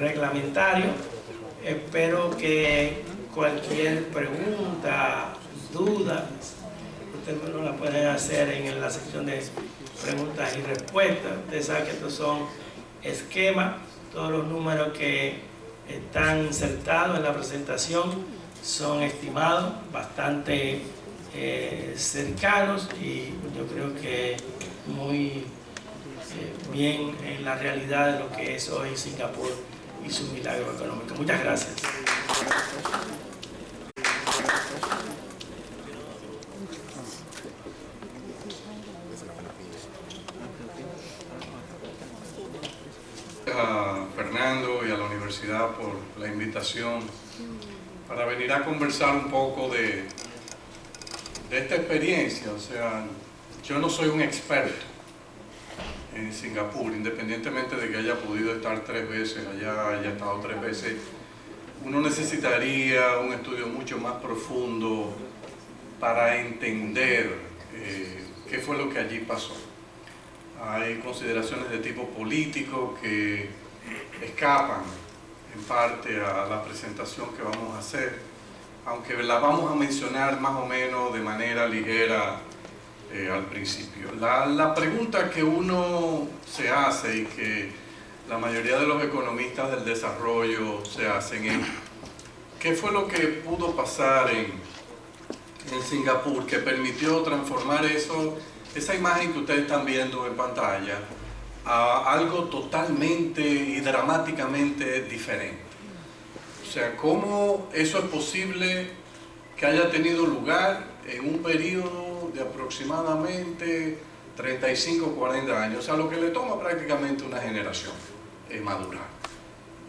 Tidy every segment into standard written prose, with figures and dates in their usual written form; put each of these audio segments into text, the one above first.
reglamentario. Espero que cualquier pregunta, duda, ustedes nos la pueden hacer en la sección de preguntas y respuestas. Ustedes saben que estos son esquemas, todos los números que están insertados en la presentación son estimados bastante cercanos y yo creo que muy bien en la realidad de lo que es hoy Singapur y su milagro económico. Muchas gracias. A Fernando y a la universidad por la invitación para venir a conversar un poco de esta experiencia. O sea, yo no soy un experto en Singapur, independientemente de que haya podido estar 3 veces allá, haya estado 3 veces. Uno necesitaría un estudio mucho más profundo para entender qué fue lo que allí pasó. Hay consideraciones de tipo político que escapan en parte a la presentación que vamos a hacer, aunque la vamos a mencionar más o menos de manera ligera al principio. La pregunta que uno se hace y que la mayoría de los economistas del desarrollo se hacen es ¿qué fue lo que pudo pasar en Singapur que permitió transformar esa imagen que ustedes están viendo en pantalla a algo totalmente y dramáticamente diferente? O sea, ¿cómo eso es posible que haya tenido lugar en un periodo de aproximadamente 35 o 40 años? O sea, lo que le toma prácticamente una generación madurar.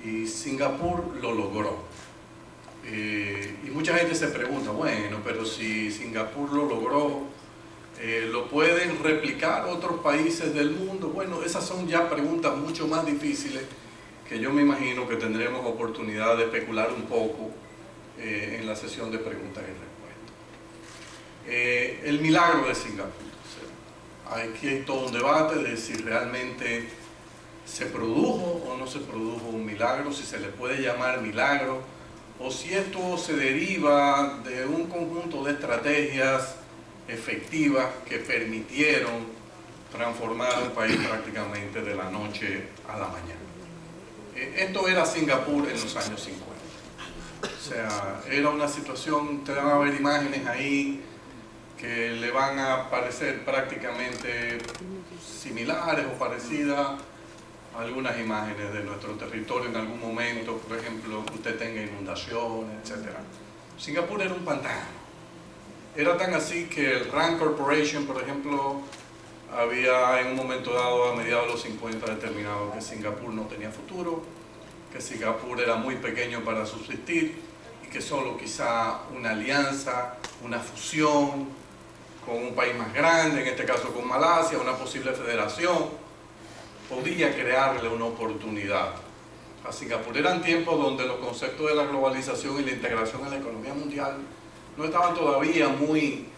Y Singapur lo logró. Y mucha gente se pregunta, bueno, pero si Singapur lo logró, ¿lo pueden replicar otros países del mundo? Bueno, esas son ya preguntas mucho más difíciles que yo me imagino que tendremos oportunidad de especular un poco en la sesión de preguntas y respuestas. El milagro de Singapur. O sea, aquí hay todo un debate de si realmente se produjo o no se produjo un milagro, si se le puede llamar milagro, o si esto se deriva de un conjunto de estrategias efectivas que permitieron transformar un país prácticamente de la noche a la mañana. Esto era Singapur en los años 50. O sea, era una situación, ustedes van a ver imágenes ahí que le van a parecer prácticamente similares o parecidas a algunas imágenes de nuestro territorio en algún momento, por ejemplo, que usted tenga inundaciones, etc. Singapur era un pantano. Era tan así que el Rand Corporation, por ejemplo, había en un momento dado, a mediados de los 50, determinado que Singapur no tenía futuro, que Singapur era muy pequeño para subsistir y que solo quizá una alianza, una fusión con un país más grande, en este caso con Malasia, una posible federación, podía crearle una oportunidad a Singapur. Eran tiempos donde los conceptos de la globalización y la integración en la economía mundial no estaban todavía muy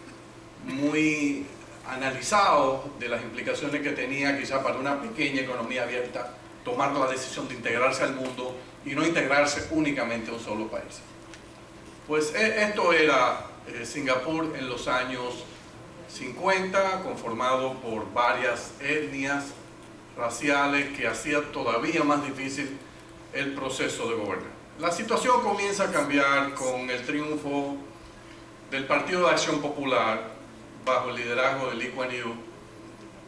analizados de las implicaciones que tenía quizá para una pequeña economía abierta tomar la decisión de integrarse al mundo y no integrarse únicamente a un solo país. Pues esto era Singapur en los años 50, conformado por varias etnias raciales que hacía todavía más difícil el proceso de gobernar. La situación comienza a cambiar con el triunfo del Partido de Acción Popular bajo el liderazgo de Lee Kuan Yew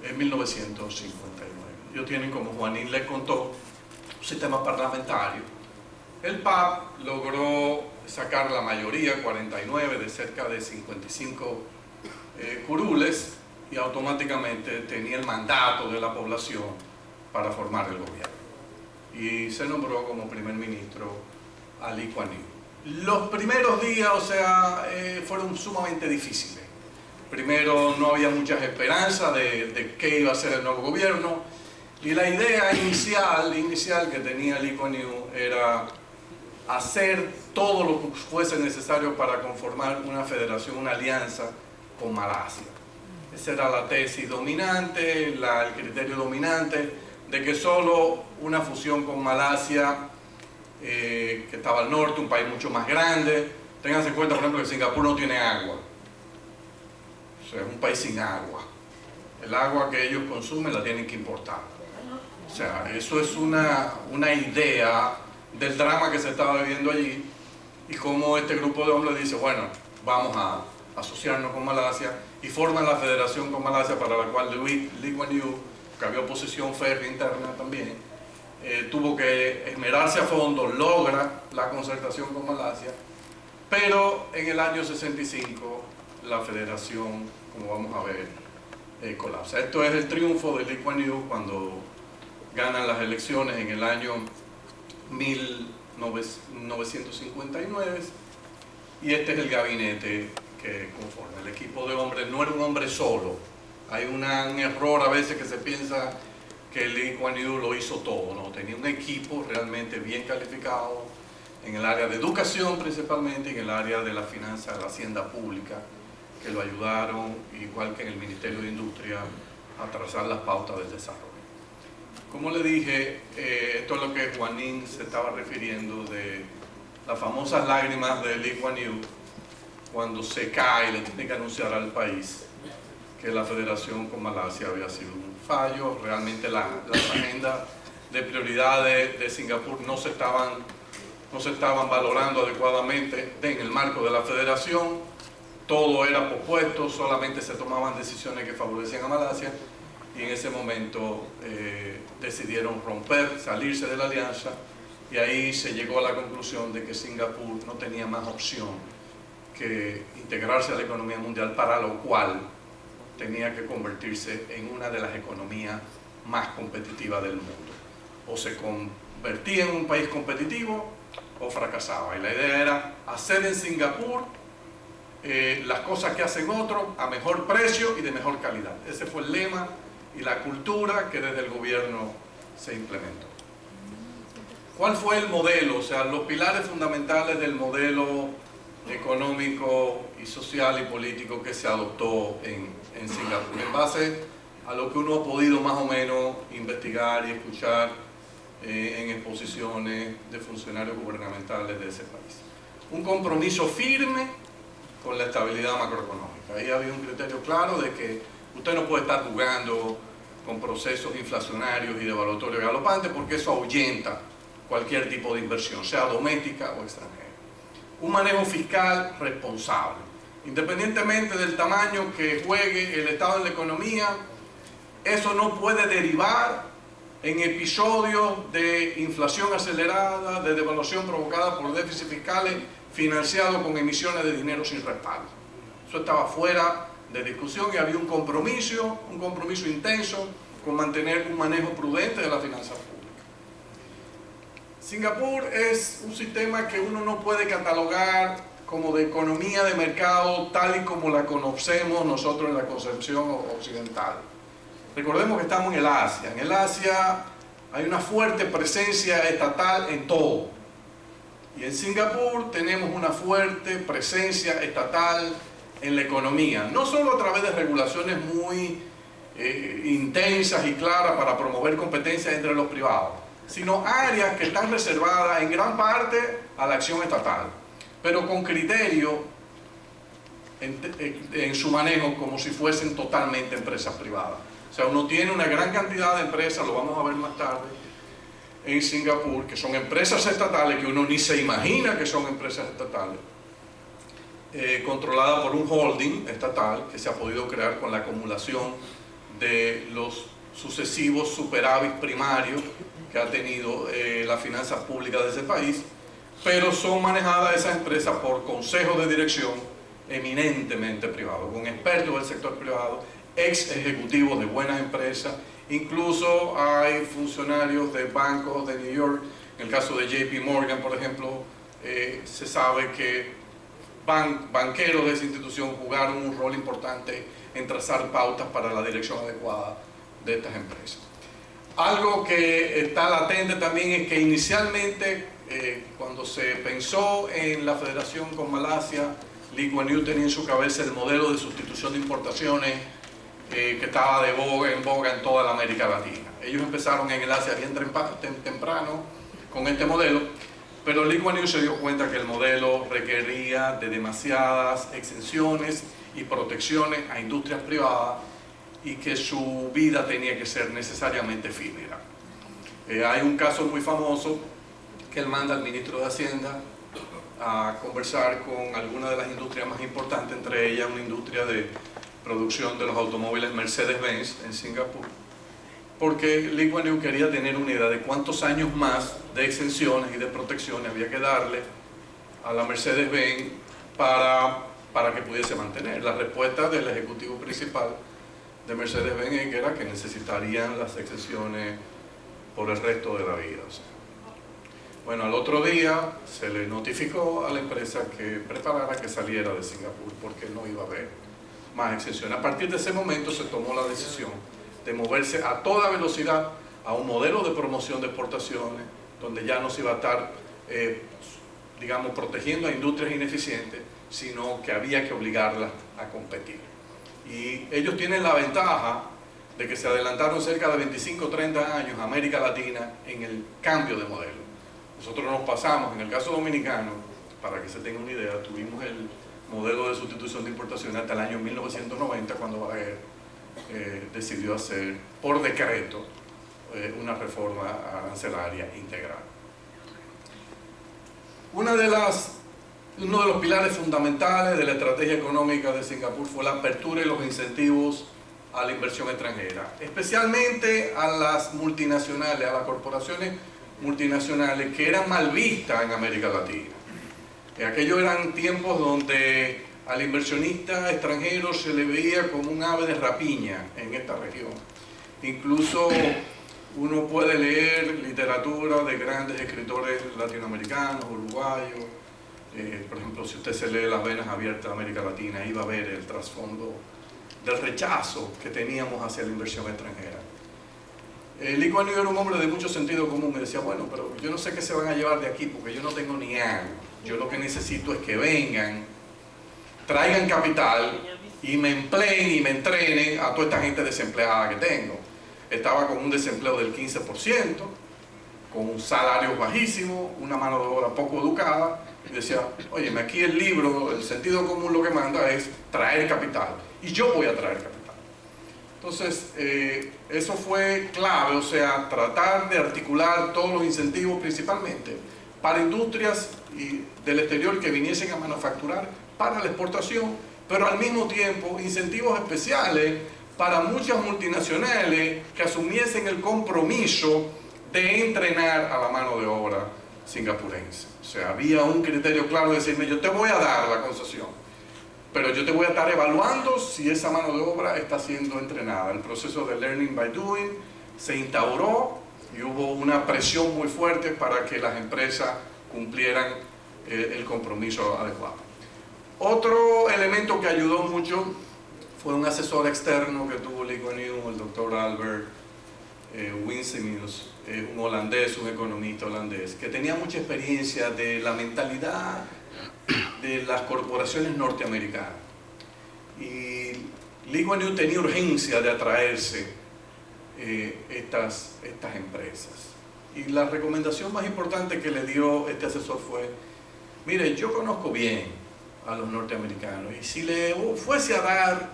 en 1959. Ellos tienen, como Juanín les contó, un sistema parlamentario. El PAP logró sacar la mayoría, 49 de cerca de 55 curules, y automáticamente tenía el mandato de la población para formar el gobierno. Y se nombró como primer ministro a Lee Kuan Yew. Los primeros días, o sea, fueron sumamente difíciles. Primero, no había muchas esperanzas de qué iba a ser el nuevo gobierno, y la idea inicial que tenía Lee Kuan Yew era hacer todo lo que fuese necesario para conformar una federación, una alianza con Malasia. Esa era la tesis dominante, el criterio dominante de que solo una fusión con Malasia que estaba al norte, un país mucho más grande. Ténganse en cuenta, por ejemplo, que Singapur no tiene agua. O sea, es un país sin agua. El agua que ellos consumen la tienen que importar. O sea, eso es una idea del drama que se estaba viviendo allí y cómo este grupo de hombres dice, bueno, vamos a asociarnos con Malasia y forman la federación con Malasia, para la cual Lee Kuan Yew, que había oposición férrea interna también, tuvo que esmerarse a fondo, logra la concertación con Malasia, pero en el año 65 la federación, como vamos a ver, colapsa. Esto es el triunfo de Lee Kuan Yew cuando ganan las elecciones en el año 1959, y este es el gabinete que conforma. El equipo de hombres no era un hombre solo. Hay un error a veces que se piensa que Lee Kuan Yew lo hizo todo, ¿no? Tenía un equipo realmente bien calificado en el área de educación principalmente, en el área de la finanza, de la hacienda pública, que lo ayudaron, igual que en el Ministerio de Industria, a trazar las pautas del desarrollo. Como le dije, esto es lo que Juanín se estaba refiriendo de las famosas lágrimas de Lee Kuan Yew cuando se cae y le tiene que anunciar al país que la federación con Malasia había sido un fallo. Realmente las agendas de prioridades de Singapur no se estaban valorando adecuadamente en el marco de la federación. Todo era pospuesto, solamente se tomaban decisiones que favorecían a Malasia, y en ese momento decidieron romper, salirse de la alianza, y ahí se llegó a la conclusión de que Singapur no tenía más opción que integrarse a la economía mundial, para lo cual tenía que convertirse en una de las economías más competitivas del mundo. O se convertía en un país competitivo o fracasaba, y la idea era hacer en Singapur las cosas que hacen otros a mejor precio y de mejor calidad. Ese fue el lema y la cultura que desde el gobierno se implementó. ¿Cuál fue el modelo? O sea, los pilares fundamentales del modelo económico y social y político que se adoptó en Singapur, en base a lo que uno ha podido más o menos investigar y escuchar en exposiciones de funcionarios gubernamentales de ese país. Un compromiso firme con la estabilidad macroeconómica. Ahí había un criterio claro de que usted no puede estar jugando con procesos inflacionarios y devaluatorios galopantes, porque eso ahuyenta cualquier tipo de inversión, sea doméstica o extranjera. Un manejo fiscal responsable. Independientemente del tamaño que juegue el Estado en la economía, eso no puede derivar en episodios de inflación acelerada, de devaluación provocada por déficits fiscales financiados con emisiones de dinero sin respaldo. Eso estaba fuera de discusión, y había un compromiso intenso con mantener un manejo prudente de la finanza pública. Singapur es un sistema que uno no puede catalogar como de economía de mercado tal y como la conocemos nosotros en la concepción occidental. Recordemos que estamos en el Asia. En el Asia hay una fuerte presencia estatal en todo. Y en Singapur tenemos una fuerte presencia estatal en la economía, no solo a través de regulaciones muy intensas y claras para promover competencias entre los privados, sino áreas que están reservadas en gran parte a la acción estatal, pero con criterio en su manejo como si fuesen totalmente empresas privadas. O sea, uno tiene una gran cantidad de empresas, lo vamos a ver más tarde, en Singapur, que son empresas estatales, que uno ni se imagina que son empresas estatales, controlada por un holding estatal que se ha podido crear con la acumulación de los sucesivos superávit primarios que ha tenido las finanzas públicas de ese país, pero son manejadas esas empresas por consejos de dirección eminentemente privados, con expertos del sector privado, ex ejecutivos de buenas empresas. Incluso hay funcionarios de bancos de New York, en el caso de JP Morgan, por ejemplo, se sabe que banqueros de esa institución jugaron un rol importante en trazar pautas para la dirección adecuada de estas empresas. Algo que está latente también es que inicialmente, cuando se pensó en la federación con Malasia, Lee Kuan Yew tenía en su cabeza el modelo de sustitución de importaciones que estaba en boga en toda la América Latina. Ellos empezaron en el Asia bien temprano con este modelo, Pero Lee Kuan Yew se dio cuenta que el modelo requería de demasiadas exenciones y protecciones a industrias privadas y que su vida tenía que ser necesariamente efímera. Hay un caso muy famoso que él manda al ministro de Hacienda a conversar con algunas de las industrias más importantes, entre ellas una industria de producción de los automóviles Mercedes-Benz en Singapur, porque Lee Kuan Yew quería tener una idea de cuántos años más de exenciones y de protecciones había que darle a la Mercedes-Benz para que pudiese mantener. La respuesta del ejecutivo principal de Mercedes-Benz era que necesitarían las exenciones por el resto de la vida. O sea, bueno, al otro día se le notificó a la empresa que preparara que saliera de Singapur porque no iba a haber más exenciones. A partir de ese momento se tomó la decisión de moverse a toda velocidad a un modelo de promoción de exportaciones donde ya no se iba a estar, digamos, protegiendo a industrias ineficientes, sino que había que obligarlas a competir. Y ellos tienen la ventaja de que se adelantaron cerca de 25 o 30 años a América Latina en el cambio de modelo. Nosotros nos pasamos, en el caso dominicano, para que se tenga una idea, tuvimos el modelo de sustitución de importaciones hasta el año 1990, cuando Balaguer decidió hacer por decreto una reforma arancelaria integral. Uno de los pilares fundamentales de la estrategia económica de Singapur fue la apertura y los incentivos a la inversión extranjera, especialmente a las multinacionales, a las corporaciones multinacionales que eran mal vistas en América Latina. Aquellos eran tiempos donde al inversionista extranjero se le veía como un ave de rapiña en esta región. Incluso uno puede leer literatura de grandes escritores latinoamericanos, uruguayos. Por ejemplo, si usted se lee Las venas abiertas de América Latina, ahí va a ver el trasfondo del rechazo que teníamos hacia la inversión extranjera. Lee Kuan Yew era un hombre de mucho sentido común. Me decía, bueno, pero yo no sé qué se van a llevar de aquí porque yo no tengo ni algo. Yo lo que necesito es que vengan, traigan capital y me empleen y me entrenen a toda esta gente desempleada que tengo. Estaba con un desempleo del 15%, con un salario bajísimo, una mano de obra poco educada, y decía, oye, aquí el libro, el sentido común lo que manda es traer capital, y yo voy a traer capital. Entonces, eso fue clave, o sea, tratar de articular todos los incentivos principalmente para industrias del exterior que viniesen a manufacturar para la exportación, pero al mismo tiempo incentivos especiales para muchas multinacionales que asumiesen el compromiso de entrenar a la mano de obra singapurense. O sea, había un criterio claro de decirme, yo te voy a dar la concesión, pero yo te voy a estar evaluando si esa mano de obra está siendo entrenada. El proceso de learning by doing se instauró y hubo una presión muy fuerte para que las empresas cumplieran el compromiso adecuado. Otro elemento que ayudó mucho fue un asesor externo que tuvo Lee Kuan Yew, el doctor Albert Winsemius, un holandés, un economista holandés, que tenía mucha experiencia de la mentalidad de las corporaciones norteamericanas. Y Lee Kuan Yew tenía urgencia de atraerse estas empresas. Y la recomendación más importante que le dio este asesor fue, mire, yo conozco bien a los norteamericanos y si le fuese a dar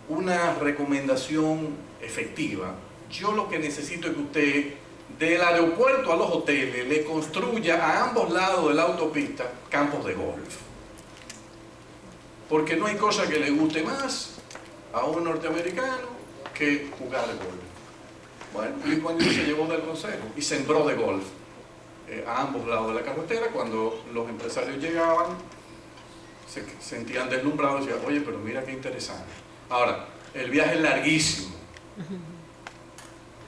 una recomendación efectiva, yo lo que necesito es que usted del aeropuerto a los hoteles le construya a ambos lados de la autopista campos de golf, porque no hay cosa que le guste más a un norteamericano que jugar golf. Bueno, Lee Kuan Yew se llevó del consejo y sembró de golf a ambos lados de la carretera. Cuando los empresarios llegaban se sentían deslumbrados y decían, oye, pero mira qué interesante. Ahora, el viaje es larguísimo,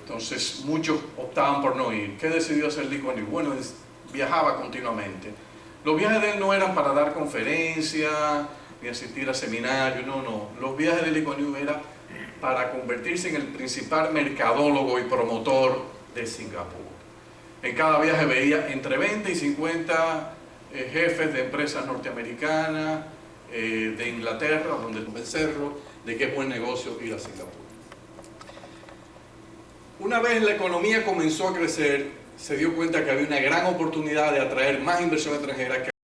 entonces muchos optaban por no ir. ¿Qué decidió hacer Lee Kuan Yew? Bueno, viajaba continuamente. Los viajes de él no eran para dar conferencias ni asistir a seminarios, no. Los viajes de Lee Kuan Yew eran para convertirse en el principal mercadólogo y promotor de Singapur. En cada viaje veía entre 20 y 50 jefes de empresas norteamericanas, de Inglaterra, donde convencerlos de que es buen negocio ir a Singapur. Una vez la economía comenzó a crecer, se dio cuenta que había una gran oportunidad de atraer más inversión extranjera que